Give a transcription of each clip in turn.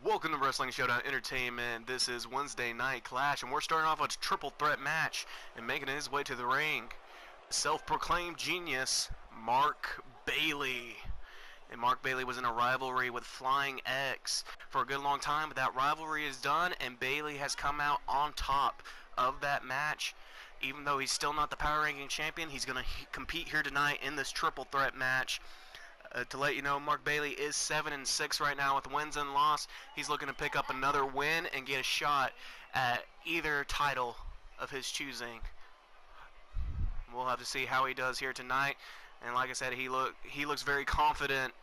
Welcome to Wrestling Showdown Entertainment. This is Wednesday Night Clash, and we're starting off with a triple threat match. And making his way to the ring, self-proclaimed genius, Mark Bailey. And Mark Bailey was in a rivalry with Flying X for a good long time, but that rivalry is done, and Bailey has come out on top of that match. Even though he's still not the power ranking champion, he's going to compete here tonight in this triple threat match. To let you know, Mark Bailey is 7-6 right now with wins and loss. He's looking to pick up another win and get a shot at either title of his choosing. We'll have to see how he does here tonight. And like I said, he looks very confident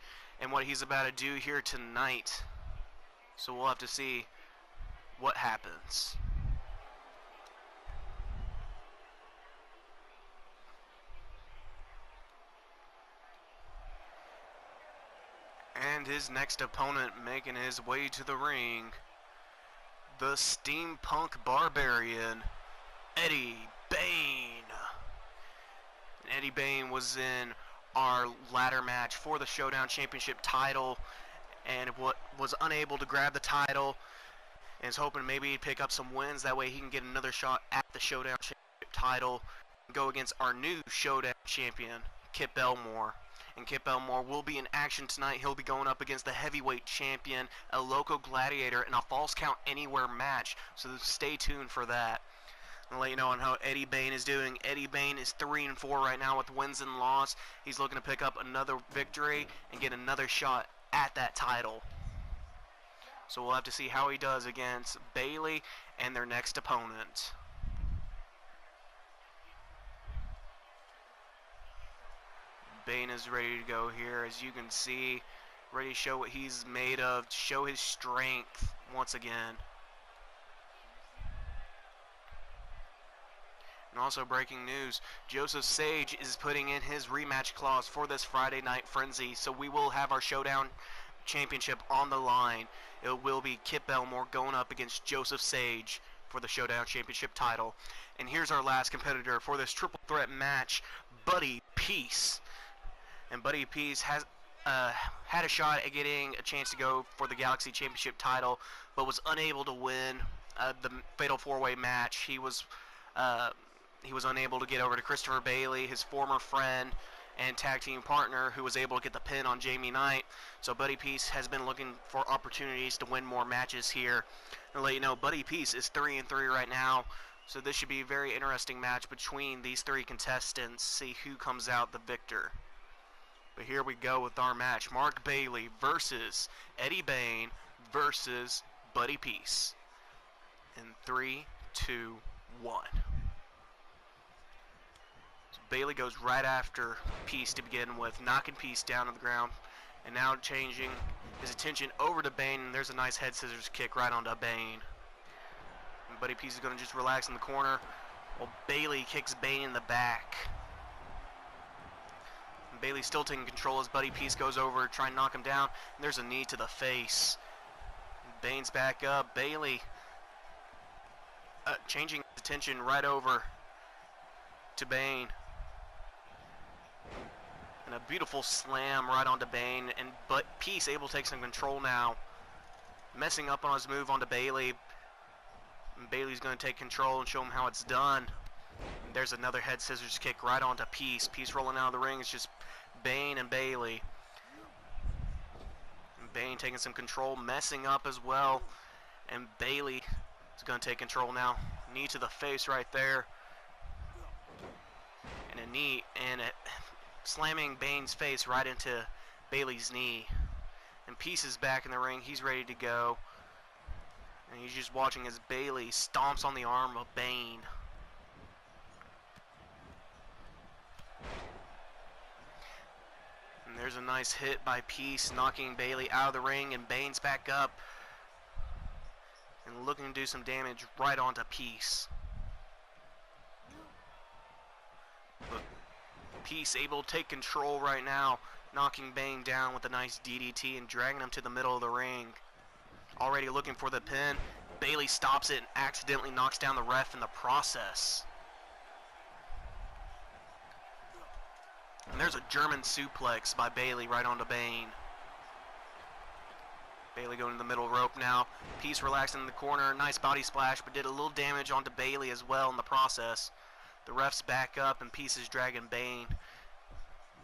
in what he's about to do here tonight. So we'll have to see what happens. And his next opponent making his way to the ring, the Steampunk Barbarian, Eddie Bane. And Eddie Bane was in our ladder match for the Showdown Championship title and was unable to grab the title, and is hoping maybe he'd pick up some wins. That way he can get another shot at the Showdown Championship title and go against our new Showdown champion, Kip Elmore. And Kip Elmore will be in action tonight. He'll be going up against the heavyweight champion, a local gladiator, in a false count anywhere match. So stay tuned for that. I'll let you know on how Eddie Bane is doing. Eddie Bane is 3-4 right now with wins and loss. He's looking to pick up another victory and get another shot at that title. So we'll have to see how he does against Bailey and their next opponent. Bane is ready to go here, as you can see, ready to show what he's made of, to show his strength once again. And also breaking news, Joseph Sage is putting in his rematch clause for this Friday Night Frenzy, so we will have our Showdown Championship on the line. It will be Kip Elmore going up against Joseph Sage for the Showdown Championship title. And here's our last competitor for this triple threat match, Buddy Peace. And Buddy Peace has had a shot at getting a chance to go for the Galaxy Championship title, but was unable to win the Fatal 4-Way match. He was unable to get over to Christopher Bailey, his former friend and tag team partner, who was able to get the pin on Jamie Knight. So Buddy Peace has been looking for opportunities to win more matches here. And let you know, Buddy Peace is 3-3 right now. So this should be a very interesting match between these three contestants. See who comes out the victor. But here we go with our match. Mark Bailey versus Eddie Bane versus Buddy Peace. In 3, 2, 1. So Bailey goes right after Peace to begin with, knocking Peace down to the ground. And now changing his attention over to Bane, and there's a nice head scissors kick right onto Bane. And Buddy Peace is going to just relax in the corner while Bailey kicks Bane in the back. Bailey's still taking control as Buddy Peace goes over to try and knock him down. And there's a knee to the face. Bane's back up. Bailey changing his attention right over to Bane. And a beautiful slam right onto Bane. But Peace able to take some control now. Messing up on his move onto Bailey. And Bailey's going to take control and show him how it's done. And there's another head scissors kick right onto Peace. Peace rolling out of the ring. It's just Bane and Bailey. And Bane taking some control, messing up as well. And Bailey is going to take control now. Knee to the face right there. And a knee, and slamming Bane's face right into Bailey's knee. And Peace is back in the ring. He's ready to go. And he's just watching as Bailey stomps on the arm of Bane. And there's a nice hit by Peace, knocking Bailey out of the ring, and Bane's back up and looking to do some damage right onto Peace. But Peace able to take control right now, knocking Bane down with a nice DDT and dragging him to the middle of the ring. Already looking for the pin. Bailey stops it and accidentally knocks down the ref in the process. And there's a German suplex by Bailey right onto Bane. Bailey going to the middle rope now. Peace relaxing in the corner. Nice body splash, but did a little damage onto Bailey as well in the process. The refs back up, and Peace is dragging Bane.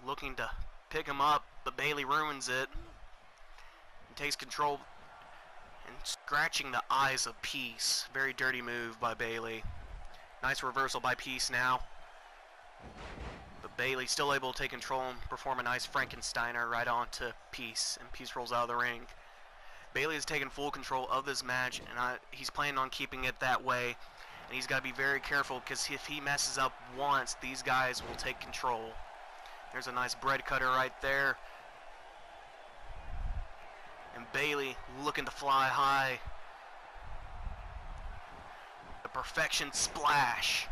Looking to pick him up, but Bailey ruins it. And takes control and scratching the eyes of Peace. Very dirty move by Bailey. Nice reversal by Peace now. But Bailey still able to take control and perform a nice Frankensteiner right onto Peace. And Peace rolls out of the ring. Bailey has taken full control of this match, and he's planning on keeping it that way. And he's got to be very careful, because if he messes up once, these guys will take control. There's a nice bread cutter right there. And Bailey looking to fly high. The perfection splash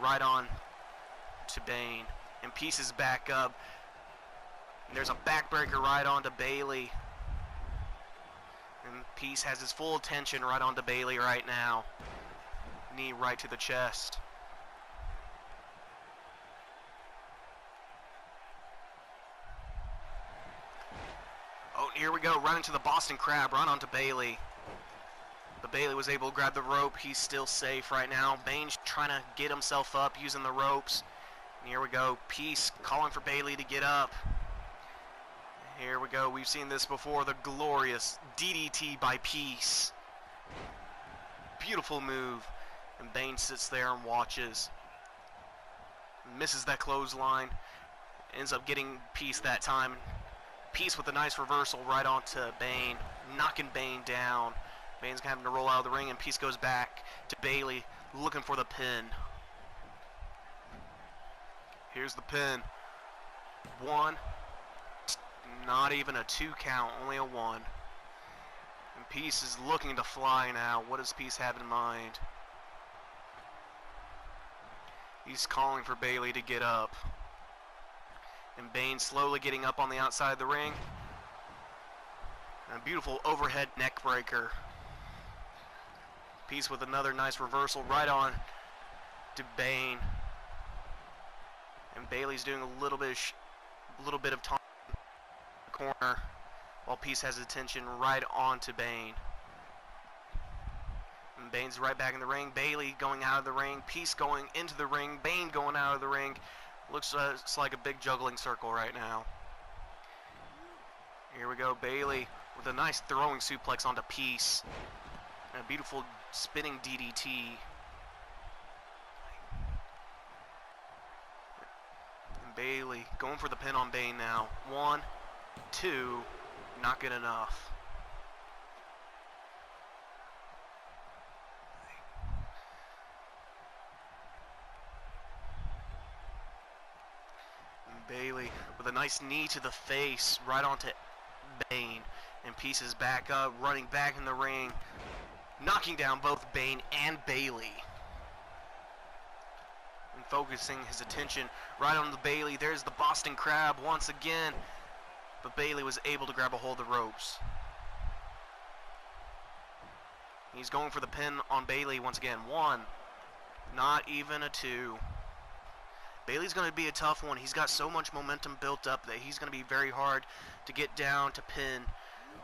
right on to Bane. And Peace is back up. And there's a backbreaker right onto Bailey. And Peace has his full attention right onto Bailey right now. Knee right to the chest. Oh, here we go. Right into the Boston Crab, right onto Bailey. But Bailey was able to grab the rope. He's still safe right now. Bane's trying to get himself up using the ropes. And here we go. Peace calling for Bailey to get up. Here we go. We've seen this before. The glorious DDT by Peace. Beautiful move. And Bane sits there and watches. Misses that clothesline. Ends up getting Peace that time. Peace with a nice reversal right onto Bane. Knocking Bane down. Bane's having to roll out of the ring, and Peace goes back to Bailey looking for the pin. Here's the pin. 1. Not even a 2 count, only a 1. And Peace is looking to fly now. What does Peace have in mind? He's calling for Bailey to get up. And Bane slowly getting up on the outside of the ring. And a beautiful overhead neck breaker. Peace with another nice reversal right on to Bane. And Bailey's doing a little bit of time in the corner, while Peace has attention right on to Bane. And Bane's right back in the ring. Bailey going out of the ring. Peace going into the ring. Bane going out of the ring. Looks like a big juggling circle right now. Here we go. Bailey with a nice throwing suplex onto Peace. And a beautiful spinning DDT. And Bailey going for the pin on Bane now. 1, 2, not good enough. And Bailey with a nice knee to the face right onto Bane. And Peace is back up, running back in the ring, knocking down both Bane and Bailey. And focusing his attention right on the Bailey. There's the Boston Crab once again. But Bailey was able to grab a hold of the ropes. He's going for the pin on Bailey once again. 1, not even a 2. Bailey's going to be a tough one. He's got so much momentum built up that he's going to be very hard to get down to pin.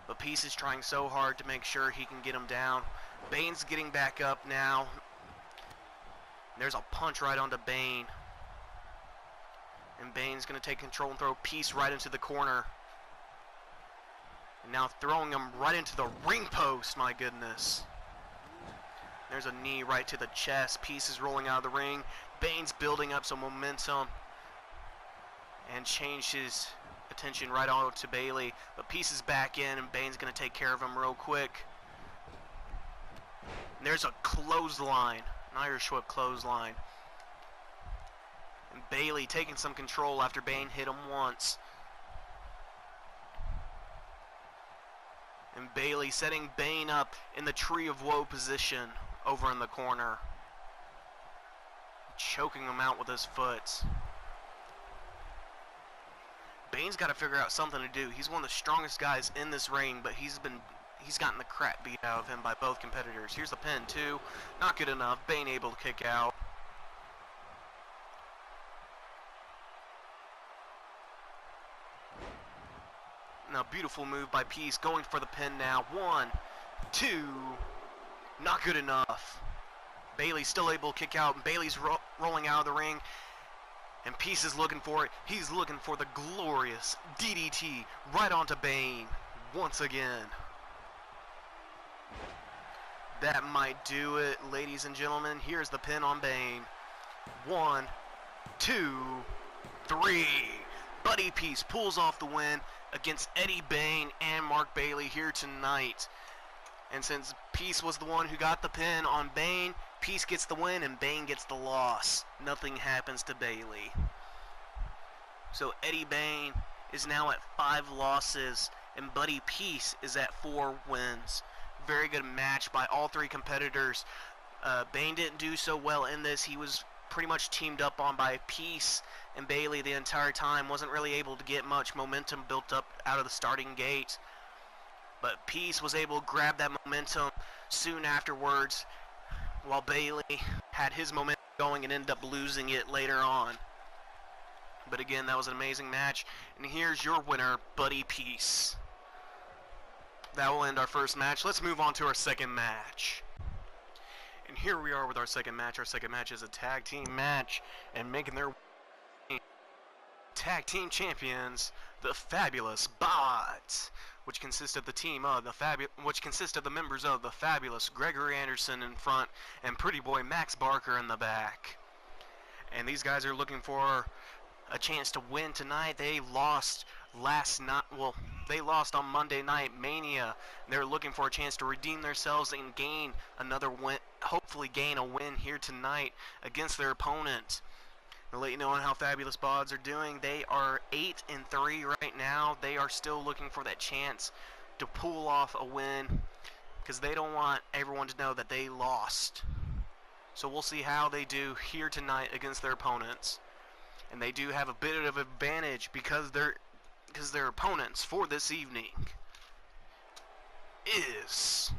But Peace is trying so hard to make sure he can get him down. Bane's getting back up now. There's a punch right onto Bane. And Bane's going to take control and throw Peace right into the corner. And now throwing him right into the ring post, my goodness. There's a knee right to the chest. Peace is rolling out of the ring. Bane's building up some momentum. And changed his attention right on to Bailey. But Peace is back in, and Bane's going to take care of him real quick. And there's a clothesline. An Irish whip clothesline. And Bailey taking some control after Bane hit him once. And Bailey setting Bane up in the Tree of Woe position over in the corner. Choking him out with his foot. Bane's got to figure out something to do. He's one of the strongest guys in this ring, but he's gotten the crap beat out of him by both competitors. Here's the pin, 2. Not good enough. Bane able to kick out. Now, beautiful move by Peace, going for the pin now. 1, 2, not good enough. Bailey's still able to kick out, and Bailey's rolling out of the ring, and Peace is looking for it. He's looking for the glorious DDT right onto Bane once again. That might do it, ladies and gentlemen. Here's the pin on Bane. 1, 2, 3. Buddy Peace pulls off the win against Eddie Bane and Mark Bailey here tonight. And since Peace was the one who got the pin on Bane, Peace gets the win and Bane gets the loss. Nothing happens to Bailey. So Eddie Bane is now at 5 losses, and Buddy Peace is at 4 wins. Very good match by all 3 competitors. Bane didn't do so well in this. He was pretty much teamed up on by Peace and Bailey the entire time. Wasn't really able to get much momentum built up out of the starting gate. But Peace was able to grab that momentum soon afterwards, while Bailey had his momentum going and ended up losing it later on. But again, that was an amazing match. And here's your winner, Buddy Peace. That will end our first match. Let's move on to our second match. And here we are with our second match. Our second match is a tag team match, and making their tag team champions, the Fabulous Bots, which consist of the members of the Fabulous Gregory Anderson in front and Pretty Boy Max Barker in the back. And these guys are looking for a chance to win tonight. They lost last night. Well, they lost on Monday Night Mania. They're looking for a chance to redeem themselves and gain another win. Hopefully, gain a win here tonight against their opponent. To let you know on how Fabulous Bods are doing, they are 8-3 right now. They are still looking for that chance to pull off a win, because they don't want everyone to know that they lost. So we'll see how they do here tonight against their opponents. And they do have a bit of advantage because their opponents for this evening is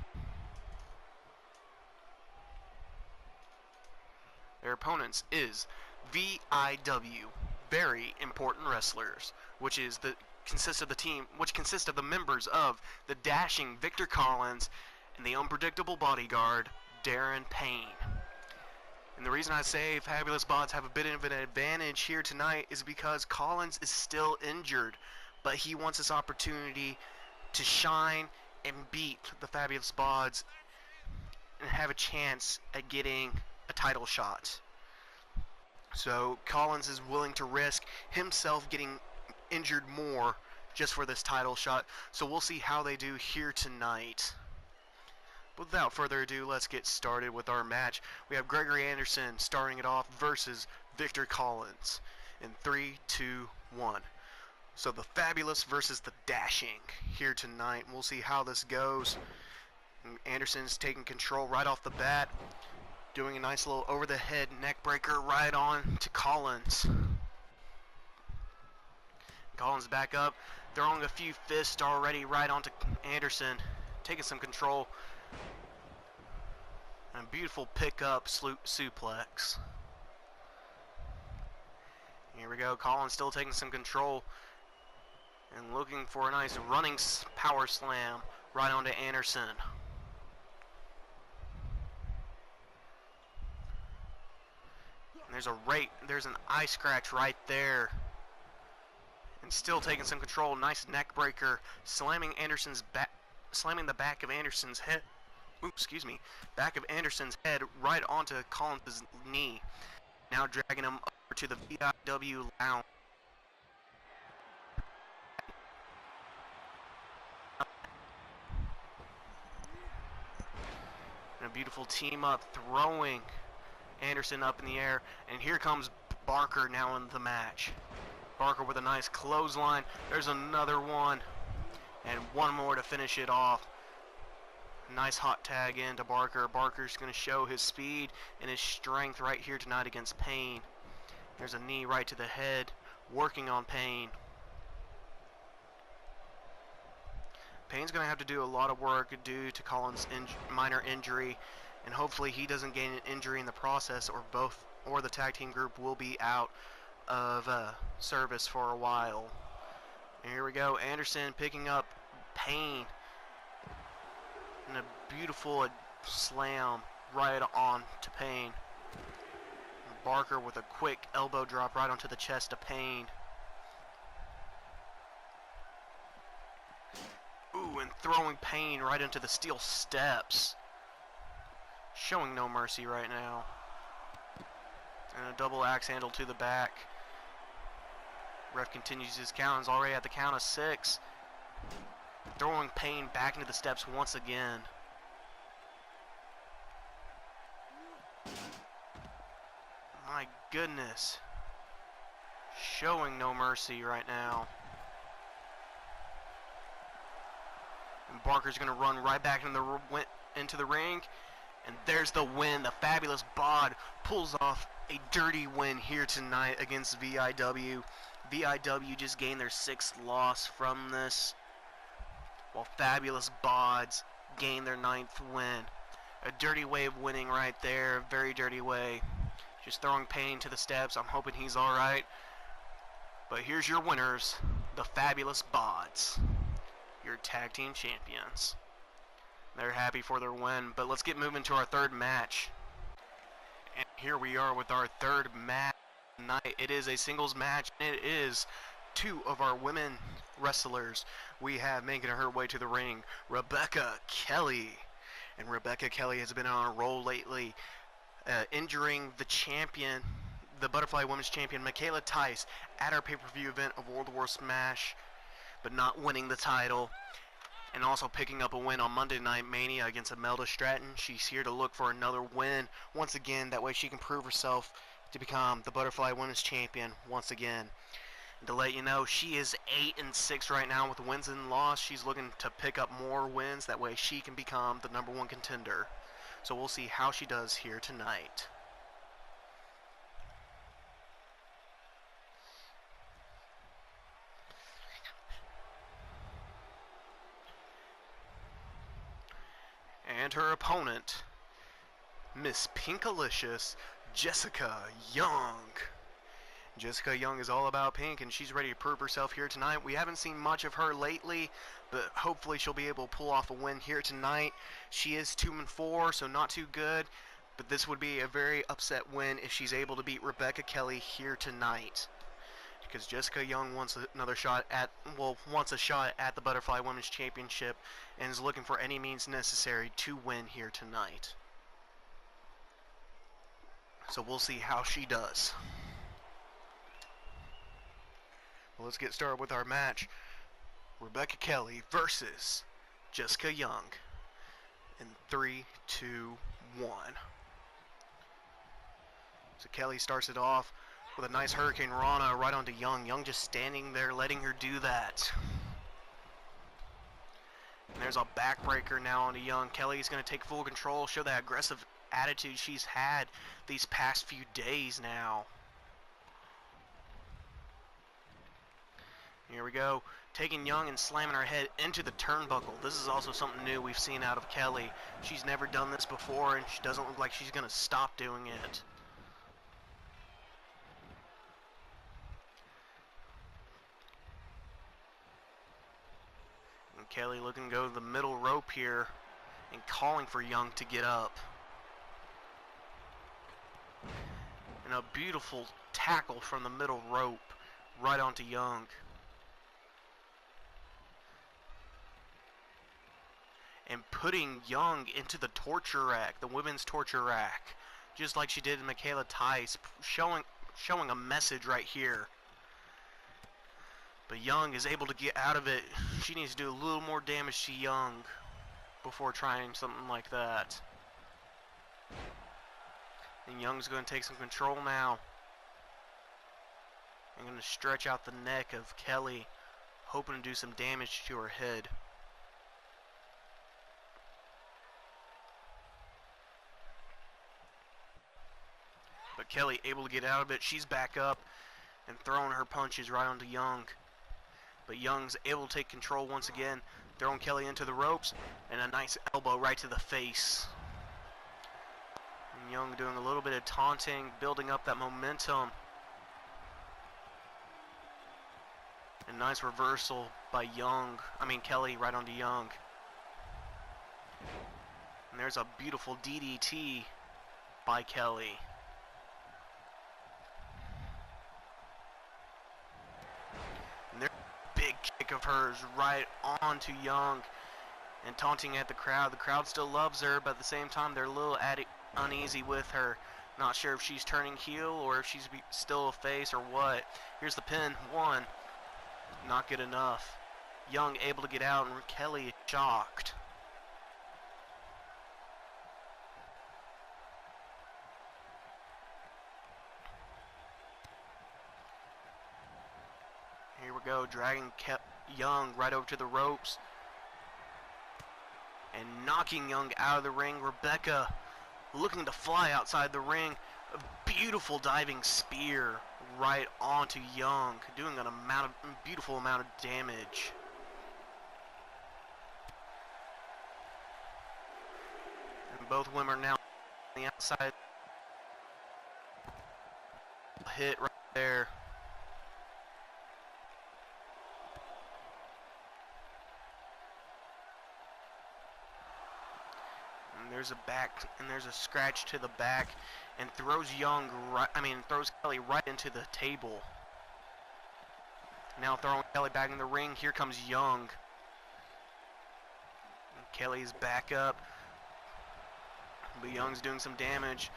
VIW, Very Important Wrestlers, which consists of the members of the dashing Victor Collins and the unpredictable bodyguard Darren Payne. And the reason I say Fabulous Bots have a bit of an advantage here tonight is because Collins is still injured, but he wants this opportunity to shine and beat the Fabulous Bots and have a chance at getting a title shot. So Collins is willing to risk himself getting injured more just for this title shot. So we'll see how they do here tonight. But without further ado, let's get started with our match. We have Gregory Anderson starting it off versus Victor Collins in 3, 2, 1. So the Fabulous versus the Dashing here tonight. We'll see how this goes. Anderson's taking control right off the bat, doing a nice little over-the-head neck breaker right on to Collins. Collins back up, throwing a few fists already right onto Anderson, taking some control. And a beautiful pickup suplex. Here we go, Collins still taking some control and looking for a nice running power slam right onto Anderson. And there's an eye scratch right there. And still taking some control. Nice neck breaker, slamming the back of Anderson's head. Back of Anderson's head right onto Collins' knee. Now dragging him over to the VIW lounge. And a beautiful team up, throwing Anderson up in the air. And here comes Barker now in the match. Barker with a nice clothesline. There's another one. And one more to finish it off. Nice hot tag into Barker. Barker's going to show his speed and his strength right here tonight against Payne. There's a knee right to the head, working on Payne. Payne's going to have to do a lot of work due to Collins' minor injury, and hopefully he doesn't gain an injury in the process, or the tag team group will be out of service for a while. And here we go. Anderson picking up Payne. And a beautiful slam right on to Payne. And Barker with a quick elbow drop right onto the chest of Payne. Ooh, and throwing Payne right into the steel steps. Showing no mercy right now. And a double axe handle to the back. Ref continues his count. He's already at the count of 6. Throwing Payne back into the steps once again. My goodness. Showing no mercy right now. And Barker's going to run right back into the ring. And there's the win. The Fabulous Bod pulls off a dirty win here tonight against VIW. VIW just gained their 6th loss from this, while Fabulous Bods gained their 9th win. A dirty way of winning right there. A very dirty way. Just throwing Payne to the steps. I'm hoping he's alright. But here's your winners, the Fabulous Bods, your tag team champions. They're happy for their win, but let's get moving to our 3rd match. And here we are with our 3rd match tonight. It is a singles match, and it is 2 of our women wrestlers. We have making her way to the ring, Rebecca Kelly. And Rebecca Kelly has been on a roll lately, injuring the champion, the Butterfly Women's Champion, Michaela Tice, at our pay-per-view event of World War Smash, but not winning the title. And also picking up a win on Monday Night Mania against Imelda Stratton. She's here to look for another win once again. That way she can prove herself to become the Butterfly Women's Champion once again. And to let you know, she is 8-6 right now with wins and loss. She's looking to pick up more wins. That way she can become the #1 contender. So we'll see how she does here tonight. And her opponent, Miss Pinkalicious, Jessica Young. Jessica Young is all about pink, and she's ready to prove herself here tonight. We haven't seen much of her lately, but hopefully she'll be able to pull off a win here tonight. She is 2-4, so not too good, but this would be a very upset win if she's able to beat Rebecca Kelly here tonight. Because Jessica Young wants another shot at, wants a shot at the Butterfly Women's Championship and is looking for any means necessary to win here tonight. So we'll see how she does. Well, let's get started with our match. Rebecca Kelly versus Jessica Young in 3, 2, 1. So Kelly starts it off with a nice Hurricane Rana right onto Young. Young just standing there letting her do that. And there's a backbreaker now onto Young. Kelly's going to take full control, show that aggressive attitude she's had these past few days now. Here we go. Taking Young and slamming her head into the turnbuckle. This is also something new we've seen out of Kelly. She's never done this before, and she doesn't look like she's going to stop doing it. And Kelly looking to go to the middle rope here and calling for Young to get up. And a beautiful tackle from the middle rope right onto Young. And putting Young into the torture rack, the women's torture rack, just like she did in Michaela Tice, showing a message right here. But Young is able to get out of it. She needs to do a little more damage to Young before trying something like that. And Young's going to take some control now. I'm going to stretch out the neck of Kelly, hoping to do some damage to her head. But Kelly able to get out of it. She's back up and throwing her punches right onto Young. But Young's able to take control once again, throwing Kelly into the ropes, and a nice elbow right to the face. And Young doing a little bit of taunting, building up that momentum. A nice reversal by Kelly right onto Young. And there's a beautiful DDT by Kelly. And there's a big kick of hers right onto Young and taunting at the crowd. The crowd still loves her, but at the same time they're a little uneasy with her. Not sure if she's turning heel or if she's still a face or what. Here's the pin. 1. Not good enough. Young able to get out, and Kelly is shocked. Here we go, dragging Young right over to the ropes and knocking Young out of the ring. Rebecca looking to fly outside the ring. A beautiful diving spear right onto Young, doing a beautiful amount of damage. And both women are now on the outside. Hit right there. There's a scratch to the back, and throws Kelly right into the table. Now throwing Kelly back in the ring. Here comes Young. And Kelly's back up, but Young's doing some damage.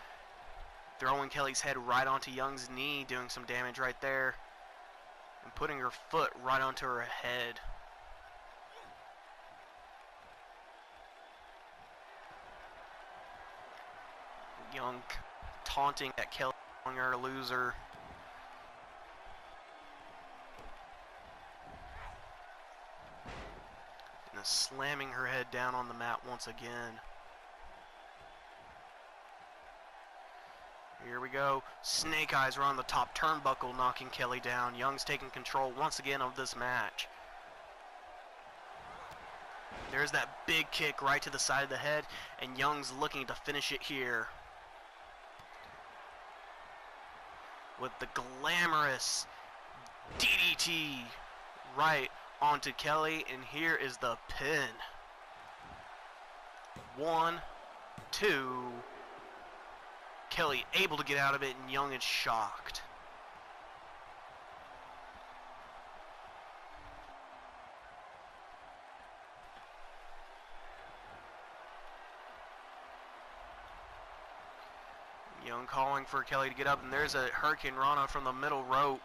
Throwing Kelly's head right onto Young's knee, doing some damage right there, and putting her foot right onto her head. Young taunting at Kelly, calling her a loser. And slamming her head down on the mat once again. Here we go. Snake Eyes are on the top turnbuckle, knocking Kelly down. Young's taking control once again of this match. There's that big kick right to the side of the head, and Young's looking to finish it here with the glamorous DDT right onto Kelly, and here is the pin. 1, 2. Kelly able to get out of it, and Young is shocked. Young calling for Kelly to get up, and there's a Hurricane Rana from the middle rope.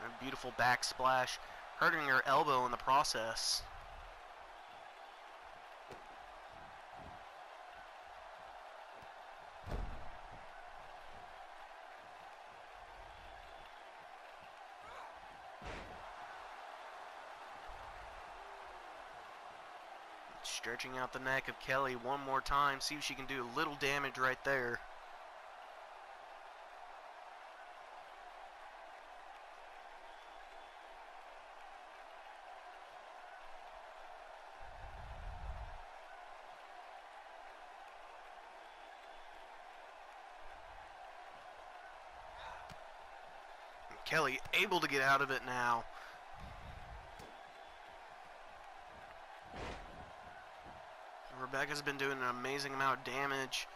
A beautiful backsplash, hurting her elbow in the process. Stretching out the neck of Kelly one more time. See if she can do a little damage right there. Kelly able to get out of it now. Rebecca's been doing an amazing amount of damage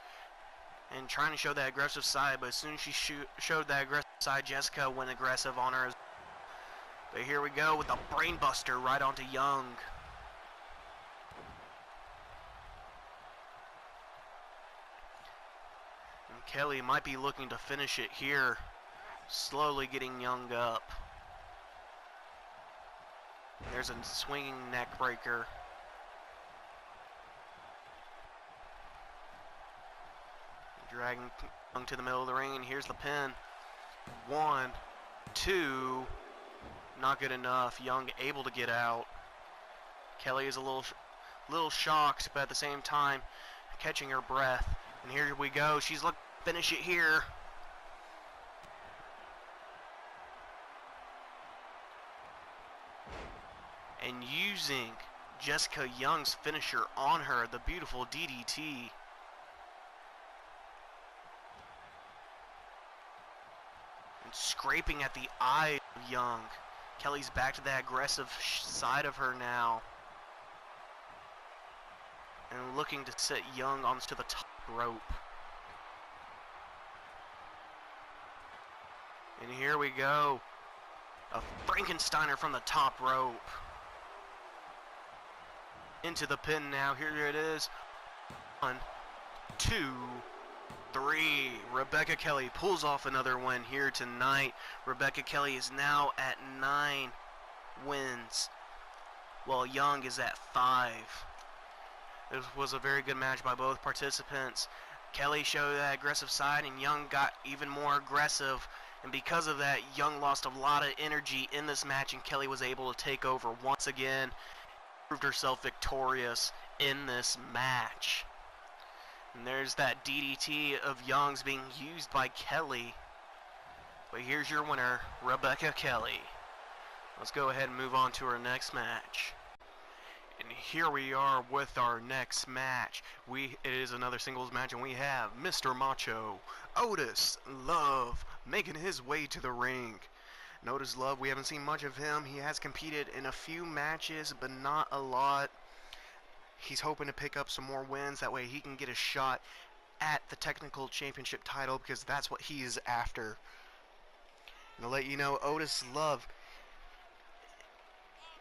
and trying to show that aggressive side, but as soon as she showed that aggressive side, Jessica went aggressive on her. But here we go with the brain buster right onto Young. And Kelly might be looking to finish it here, slowly getting Young up. There's a swinging neck breaker. Dragging Young to the middle of the ring, and here's the pin. 1, 2, not good enough. Young able to get out. Kelly is a little shocked, but at the same time catching her breath. And here we go. She's looking to finish it here. And using Jessica Young's finisher on her, the beautiful DDT. scraping at the eye of Young. Kelly's back to that aggressive side of her now. And looking to set Young onto the top rope. And here we go. A Frankensteiner from the top rope. Into the pin now. Here it is. 1, 2, 3. Rebecca Kelly pulls off another win here tonight. Rebecca Kelly is now at 9 wins, while Young is at 5. This was a very good match by both participants. Kelly showed that aggressive side, and Young got even more aggressive. And because of that, Young lost a lot of energy in this match, and Kelly was able to take over once again. Proved herself victorious in this match. And there's that DDT of Young's being used by Kelly. But here's your winner, Rebecca Kelly. Let's go ahead and move on to our next match. And here we are with our next match. It is another singles match, and we have Mr. Macho, Otis Love, making his way to the ring. And Otis Love, we haven't seen much of him. He has competed in a few matches, but not a lot. He's hoping to pick up some more wins. That way he can get a shot at the technical championship title, because that's what he is after. And to let you know, Otis Love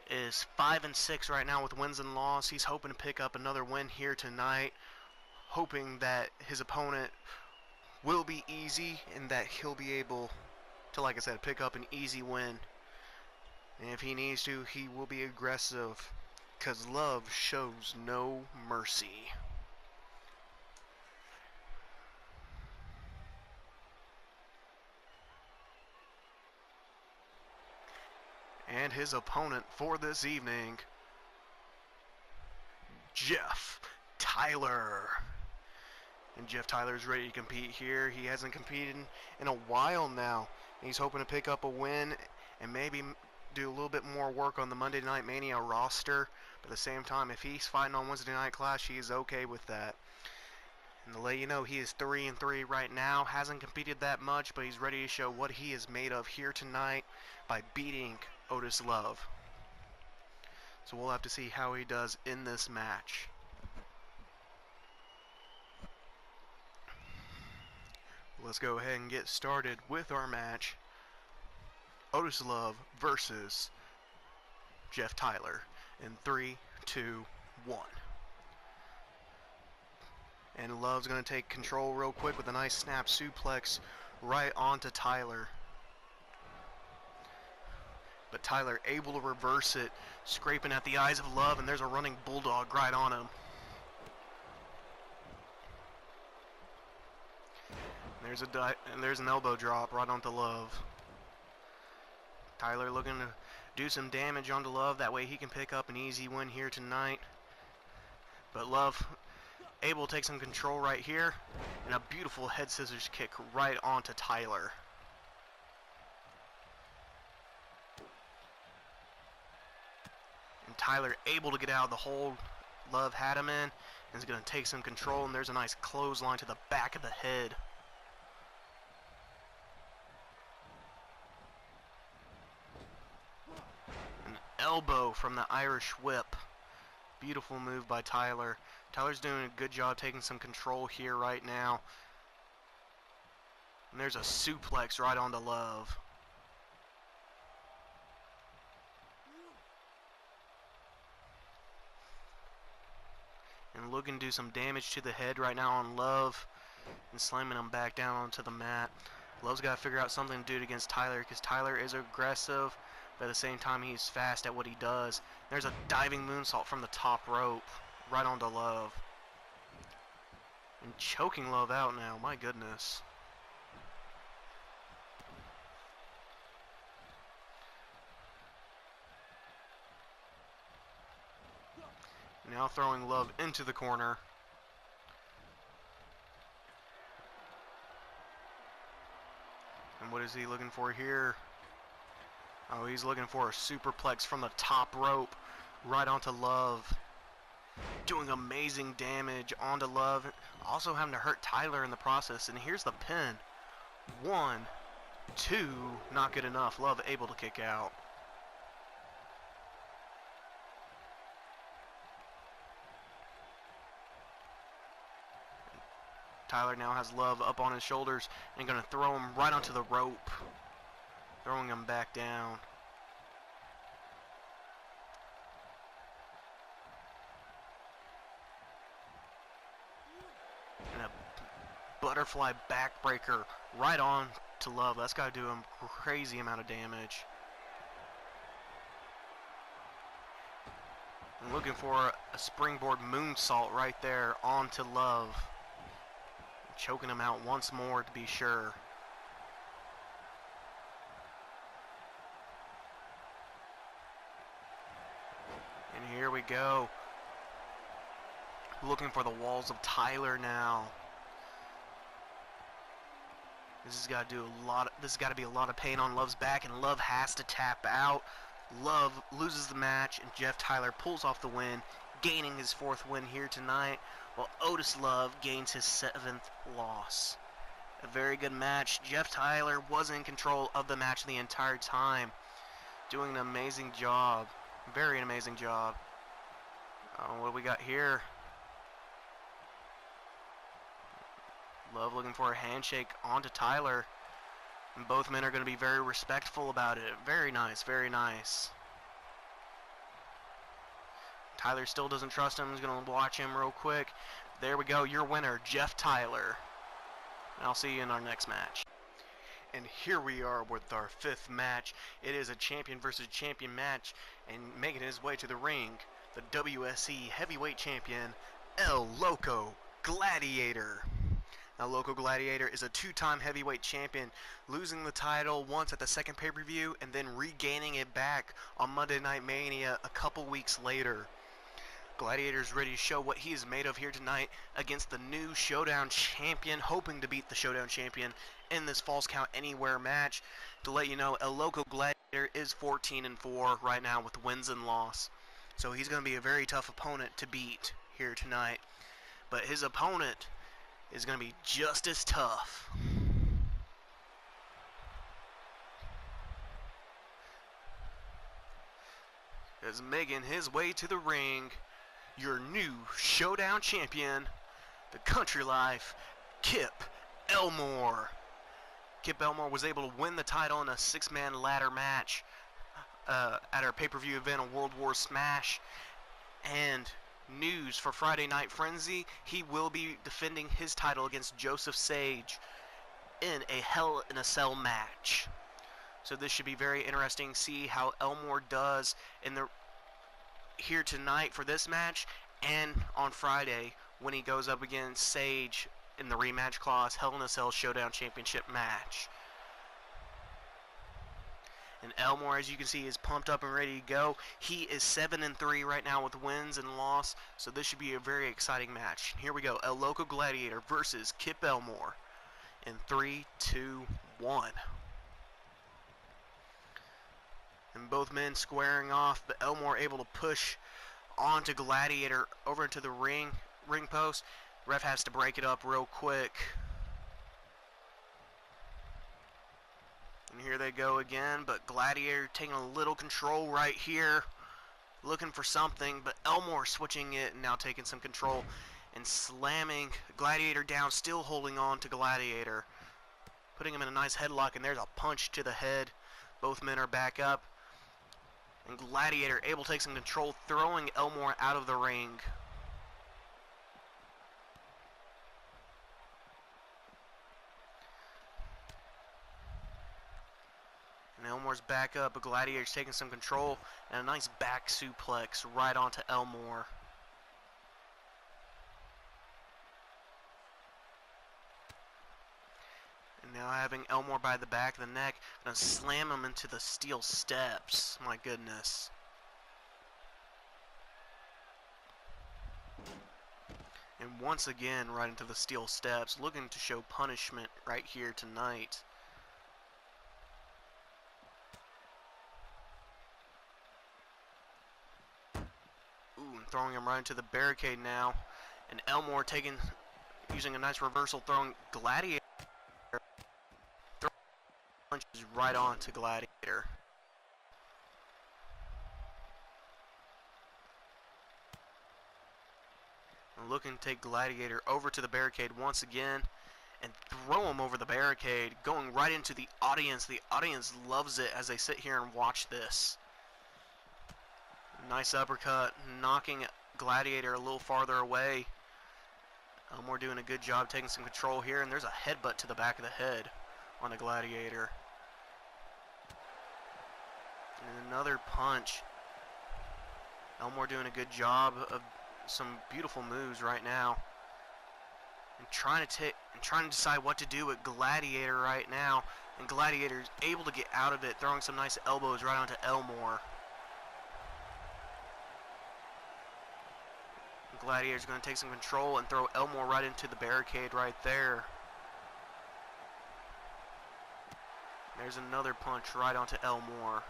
is 5-6 right now with wins and losses. He's hoping to pick up another win here tonight, hoping that his opponent will be easy and that he'll be able to, like I said, pick up an easy win. And if he needs to, he will be aggressive, because Love shows no mercy. And his opponent for this evening, Jeff Tyler. And Jeff Tyler is ready to compete here. He hasn't competed in a while now. He's hoping to pick up a win and maybe do a little bit more work on the Monday Night Mania roster. But at the same time, if he's fighting on Wednesday Night Clash, he is okay with that. And to let you know, he is 3-3 right now. Hasn't competed that much, but he's ready to show what he is made of here tonight by beating Otis Love. So we'll have to see how he does in this match. Let's go ahead and get started with our match. Otis Love versus Jeff Tyler in 3, 2, 1. And Love's going to take control real quick with a nice snap suplex right onto Tyler. But Tyler able to reverse it, scraping at the eyes of Love, and there's a running bulldog right on him. There's an elbow drop right onto Love. Tyler looking to do some damage onto Love, that way he can pick up an easy win here tonight. But Love able to take some control right here, and a beautiful head scissors kick right onto Tyler. And Tyler able to get out of the hold Love had him in, and is going to take some control, and there's a nice clothesline to the back of the head. An elbow from the Irish whip. Beautiful move by Tyler. Tyler's doing a good job taking some control here right now. And there's a suplex right onto Love. And looking to do some damage to the head right now on Love, and slamming him back down onto the mat. Love's got to figure out something to do against Tyler, because Tyler is aggressive, but at the same time he's fast at what he does. There's a diving moonsault from the top rope right onto Love. And choking Love out now, my goodness. Now throwing Love into the corner. And what is he looking for here? Oh, he's looking for a superplex from the top rope right onto Love. Doing amazing damage onto Love. Also having to hurt Tyler in the process. And here's the pin. 1, 2, not good enough. Love able to kick out. Tyler now has Love up on his shoulders and going to throw him right onto the rope, throwing him back down. And a butterfly backbreaker right on to Love. That's got to do him a crazy amount of damage. I'm looking for a springboard moonsault right there onto Love. Choking him out once more to be sure. And here we go. Looking for the walls of Tyler now. This has got to do a lot. This has got to be a lot of pain on Love's back, and Love has to tap out. Love loses the match, and Jeff Tyler pulls off the win, gaining his 4th win here tonight, while Otis Love gains his 7th loss. A very good match. Jeff Tyler was in control of the match the entire time, doing an amazing job. Very amazing job. What do we got here? Love looking for a handshake onto Tyler. And both men are going to be very respectful about it. Very nice, very nice. Tyler still doesn't trust him. He's going to watch him real quick. There we go. Your winner, Jeff Tyler. And I'll see you in our next match. And here we are with our 5th match. It is a champion versus champion match. And making his way to the ring, the WSE heavyweight champion, El Loco Gladiator. Now, Loco Gladiator is a 2-time heavyweight champion, losing the title once at the 2nd pay-per-view and then regaining it back on Monday Night Mania a couple weeks later. Gladiator's ready to show what he is made of here tonight against the new Showdown champion, hoping to beat the Showdown champion in this Falls Count Anywhere match. To let you know, El Loco Gladiator is 14-4 right now with wins and loss. So he's going to be a very tough opponent to beat here tonight. But his opponent is going to be just as tough. As making his way to the ring, your new Showdown champion, the Country Life, Kip Elmore. Kip Elmore was able to win the title in a 6-man ladder match at our pay-per-view event on World War Smash. And news for Friday Night Frenzy, he will be defending his title against Joseph Sage in a Hell in a Cell match. So this should be very interesting. See how Elmore does in the here tonight for this match, and on Friday when he goes up against Sage in the rematch clause Hell in a Cell Showdown Championship match. And Elmore, as you can see, is pumped up and ready to go. He is 7-3 right now with wins and loss, so this should be a very exciting match. Here we go, El Loco Gladiator versus Kip Elmore in 3, 2, 1. And both men squaring off, but Elmore able to push onto Gladiator over into the ring post. Ref has to break it up real quick. And here they go again, but Gladiator taking a little control right here, looking for something, but Elmore switching it and now taking some control and slamming Gladiator down, still holding on to Gladiator, putting him in a nice headlock, and there's a punch to the head. Both men are back up. And Gladiator able to take some control, throwing Elmore out of the ring. And Elmore's back up, but Gladiator's taking some control, and a nice back suplex right onto Elmore. Now having Elmore by the back of the neck, gonna slam him into the steel steps. My goodness. And once again, right into the steel steps, looking to show punishment right here tonight. Ooh, and throwing him right into the barricade now. And Elmore using a nice reversal, throwing Gladiator punches right on to Gladiator. And looking to take Gladiator over to the barricade once again and throw him over the barricade, going right into the audience. The audience loves it as they sit here and watch this. Nice uppercut, knocking Gladiator a little farther away. Elmore doing a good job taking some control here, and there's a headbutt to the back of the head on the Gladiator. And another punch. Elmore doing a good job of some beautiful moves right now. And trying to decide what to do with Gladiator right now. And Gladiator's able to get out of it, throwing some nice elbows right onto Elmore. Gladiator's going to take some control and throw Elmore right into the barricade right there. There's another punch right onto Elmore.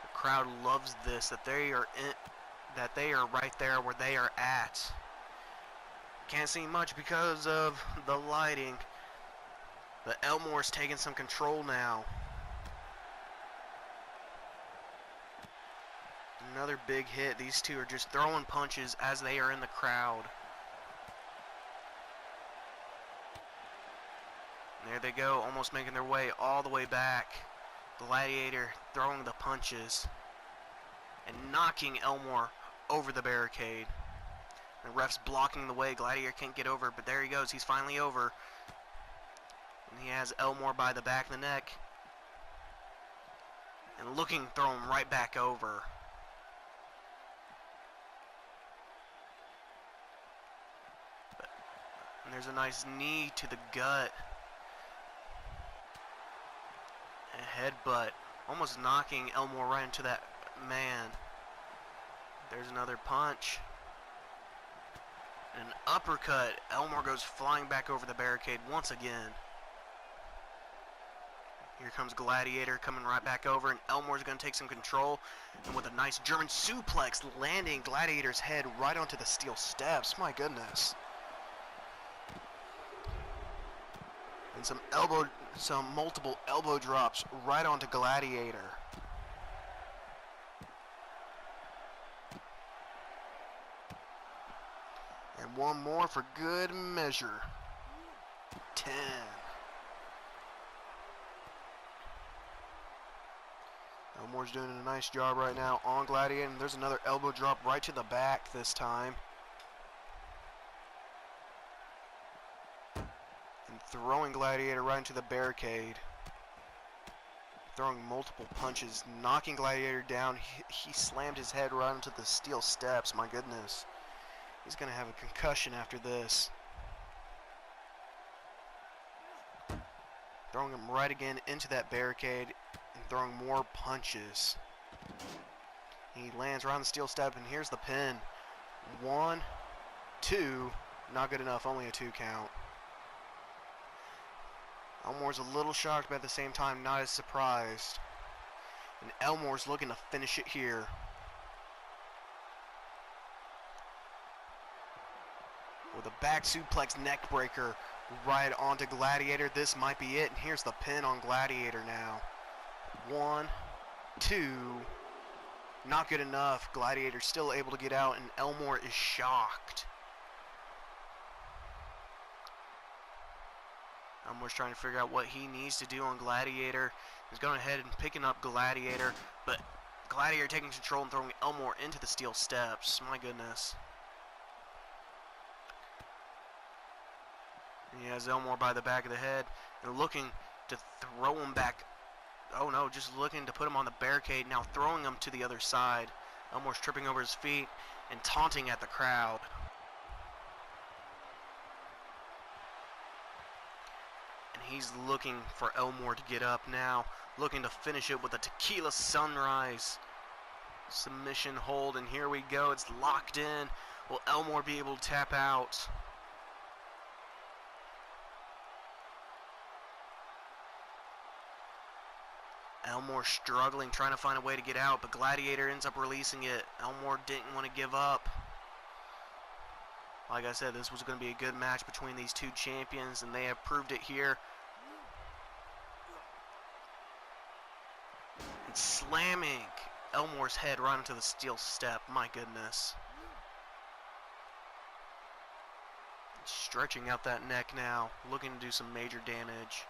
The crowd loves this, that they are right there where they are at. Can't see much because of the lighting, but Elmore's taking some control now. Another big hit. These two are just throwing punches as they are in the crowd. And there they go, almost making their way all the way back. Gladiator throwing the punches and knocking Elmore over the barricade. The ref's blocking the way. Gladiator can't get over, but there he goes. He's finally over. And he has Elmore by the back of the neck. And looking to throw him right back over. And there's a nice knee to the gut. A headbutt, almost knocking Elmore right into that man. There's another punch. An uppercut. Elmore goes flying back over the barricade once again. Here comes Gladiator coming right back over, and Elmore's going to take some control. And with a nice German suplex, landing Gladiator's head right onto the steel steps. My goodness. And some multiple elbow drops right onto Gladiator. And one more for good measure. 10. Elmore's doing a nice job right now on Gladiator, and there's another elbow drop right to the back this time. And throwing Gladiator right into the barricade. Throwing multiple punches, knocking Gladiator down. He slammed his head right into the steel steps. My goodness. He's going to have a concussion after this. Throwing him right again into that barricade and throwing more punches. He lands right on the steel step, and here's the pin. 1, 2, not good enough, only a 2 count. Elmore's a little shocked, but at the same time not as surprised. And Elmore's looking to finish it here. With a back suplex neck breaker right onto Gladiator. This might be it. And here's the pin on Gladiator now. 1, 2. Not good enough. Gladiator still able to get out, and Elmore is shocked. Elmore's trying to figure out what he needs to do on Gladiator. He's going ahead and picking up Gladiator, but Gladiator taking control and throwing Elmore into the steel steps. My goodness. And he has Elmore by the back of the head and looking to throw him back. Oh no, just looking to put him on the barricade, now throwing him to the other side. Elmore's tripping over his feet and taunting at the crowd. And he's looking for Elmore to get up now, looking to finish it with a tequila sunrise submission hold. And here we go, it's locked in. Will Elmore be able to tap out? Elmore struggling, trying to find a way to get out, but Gladiator ends up releasing it. Elmore didn't want to give up. Like I said, this was going to be a good match between these two champions, and they have proved it here. slamming Elmore's head right into the steel step. My goodness. Stretching out that neck now, looking to do some major damage.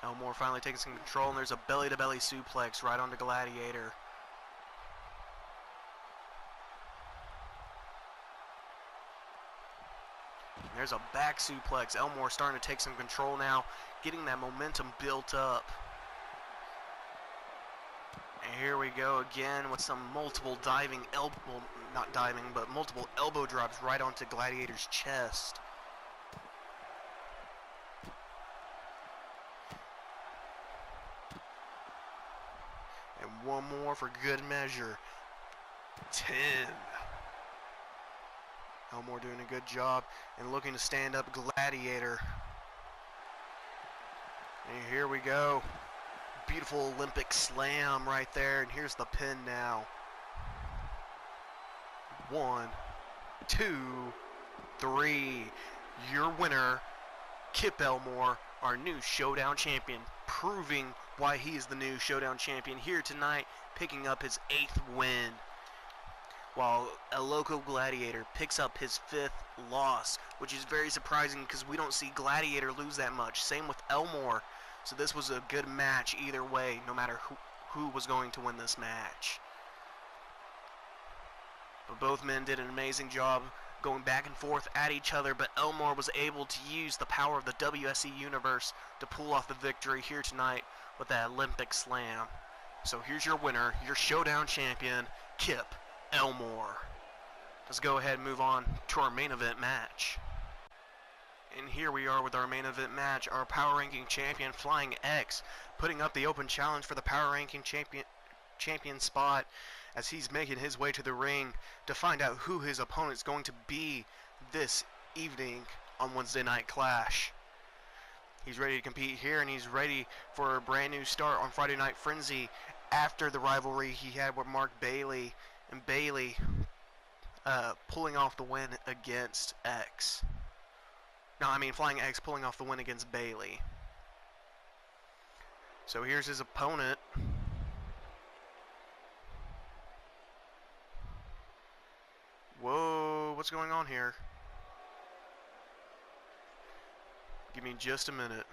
Elmore finally taking some control, and there's a belly-to-belly suplex right onto Gladiator. And there's a back suplex. Elmore starting to take some control now, getting that momentum built up. And here we go again with some multiple diving elbow, well, not diving, but multiple elbow drops right onto Gladiator's chest. And one more for good measure. 10. Elmore doing a good job and looking to stand up Gladiator. And here we go. Beautiful Olympic slam right there, and here's the pin now. 1, 2, 3. Your winner, Kip Elmore, our new Showdown champion, proving why he is the new Showdown champion here tonight, picking up his 8th win, while a local Gladiator picks up his 5th loss, which is very surprising because we don't see Gladiator lose that much. Same with Elmore. So this was a good match either way, no matter who was going to win this match. But both men did an amazing job going back and forth at each other, but Elmore was able to use the power of the WSE universe to pull off the victory here tonight with that Olympic slam. So here's your winner, your Showdown champion, Kip Elmore. Let's go ahead and move on to our main event match. And here we are with our main event match, our Power Ranking champion, Flying X, putting up the open challenge for the Power Ranking champion spot as he's making his way to the ring to find out who his opponent's going to be this evening on Wednesday Night Clash. He's ready to compete here, and he's ready for a brand new start on Friday Night Frenzy after the rivalry he had with Mark Bailey, and Bailey pulling off the win against X. No, I mean Flying X pulling off the win against Bailey. So here's his opponent. Whoa, what's going on here? Give me just a minute.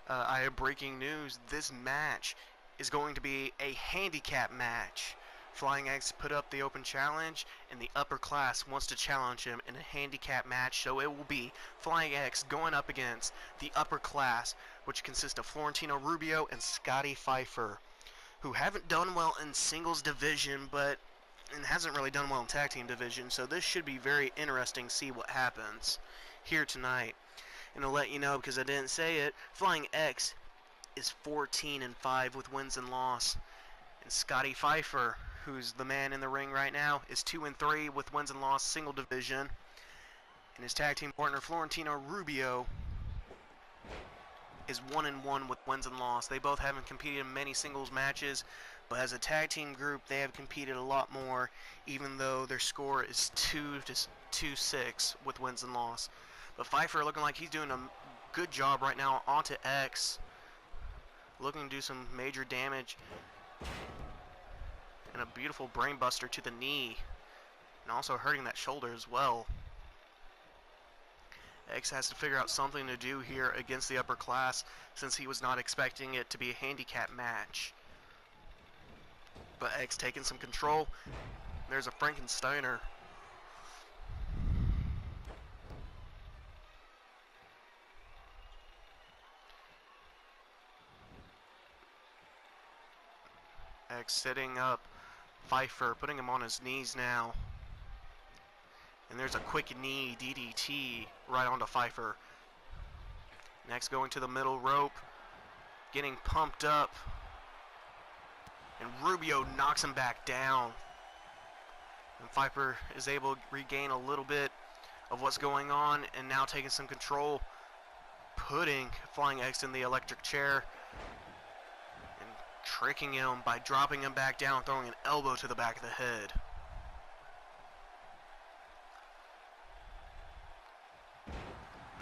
I have breaking news. This match is going to be a handicap match. Flying X put up the open challenge, and the upper class wants to challenge him in a handicap match, so it will be Flying X going up against the upper class, which consists of Florentino Rubio and Scotty Pfeiffer, who haven't done well in singles division, but and hasn't really done well in tag team division, so this should be very interesting to see what happens here tonight. And to let you know, because I didn't say it, Flying X is 14-5 with wins and loss, and Scotty Pfeiffer, who's the man in the ring right now, is 2-3 with wins and loss single division. And his tag team partner Florentino Rubio is 1-1 with wins and loss. They both haven't competed in many singles matches, but as a tag team group, they have competed a lot more, even though their score is 2-6 with wins and loss. But Pfeiffer looking like he's doing a good job right now onto X, looking to do some major damage. And a beautiful brainbuster to the knee, and also hurting that shoulder as well. X has to figure out something to do here against the upper class, since he was not expecting it to be a handicap match. But X taking some control. There's a Frankensteiner. X setting up Pfeiffer, putting him on his knees now. And there's a quick knee DDT right onto Pfeiffer. Next going to the middle rope, getting pumped up. And Rubio knocks him back down. And Pfeiffer is able to regain a little bit of what's going on, and now taking some control, putting Flying X in the electric chair and tricking him by dropping him back down, throwing an elbow to the back of the head.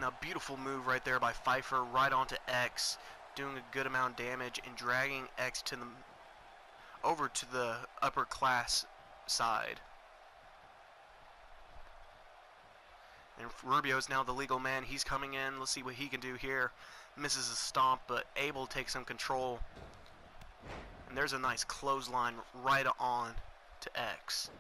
Now, beautiful move right there by Pfeiffer, right onto X, doing a good amount of damage and dragging X to the over to the upper class side. And Rubio is now the legal man. He's coming in. Let's see what he can do here. Misses a stomp, but able to take some control. And there's a nice clothesline right on to X.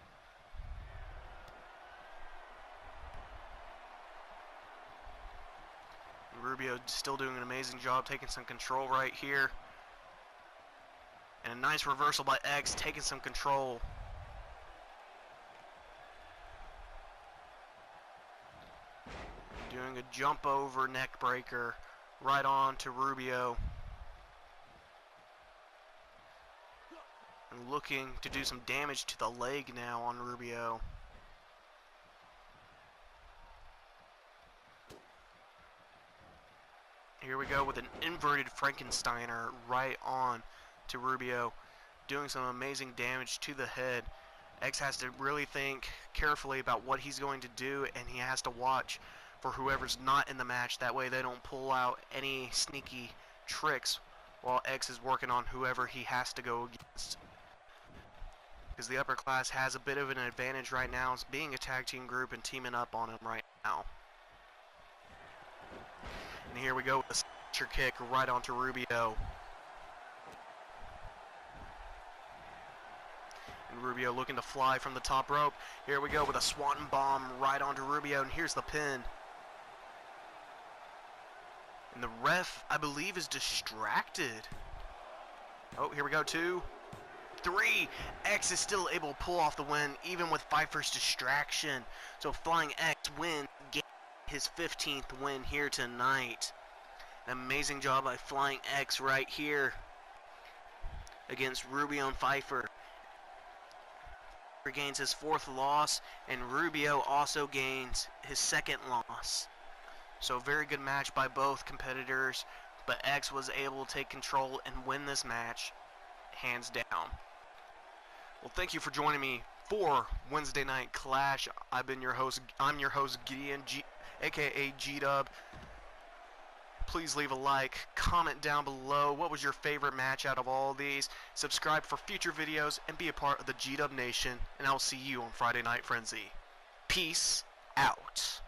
Rubio still doing an amazing job taking some control right here. And a nice reversal by X, taking some control. Doing a jump over neck breaker right on to Rubio. And looking to do some damage to the leg now on Rubio. Here we go with an inverted Frankensteiner right on to Rubio, doing some amazing damage to the head. X has to really think carefully about what he's going to do, and he has to watch for whoever's not in the match. That way they don't pull out any sneaky tricks while X is working on whoever he has to go against. Because the upper class has a bit of an advantage right now, being a tag team group and teaming up on him right now. And here we go with a signature kick right onto Rubio. And Rubio looking to fly from the top rope. Here we go with a swanton bomb right onto Rubio, and here's the pin. And the ref, I believe, is distracted. Oh, here we go, 2, 3. X is still able to pull off the win, even with Pfeiffer's distraction. So Flying X wins his 15th win here tonight. An amazing job by Flying X right here against Rubio and Pfeiffer. Gains his 4th loss, and Rubio also gains his 2nd loss. So very good match by both competitors, but X was able to take control and win this match hands down. Well, thank you for joining me for Wednesday Night Clash. I'm your host Gideon, aka G-Dub. Please leave a like, comment down below what was your favorite match out of all of these, subscribe for future videos, and be a part of the G-DubNation, and I'll see you on Friday Night Frenzy. Peace out.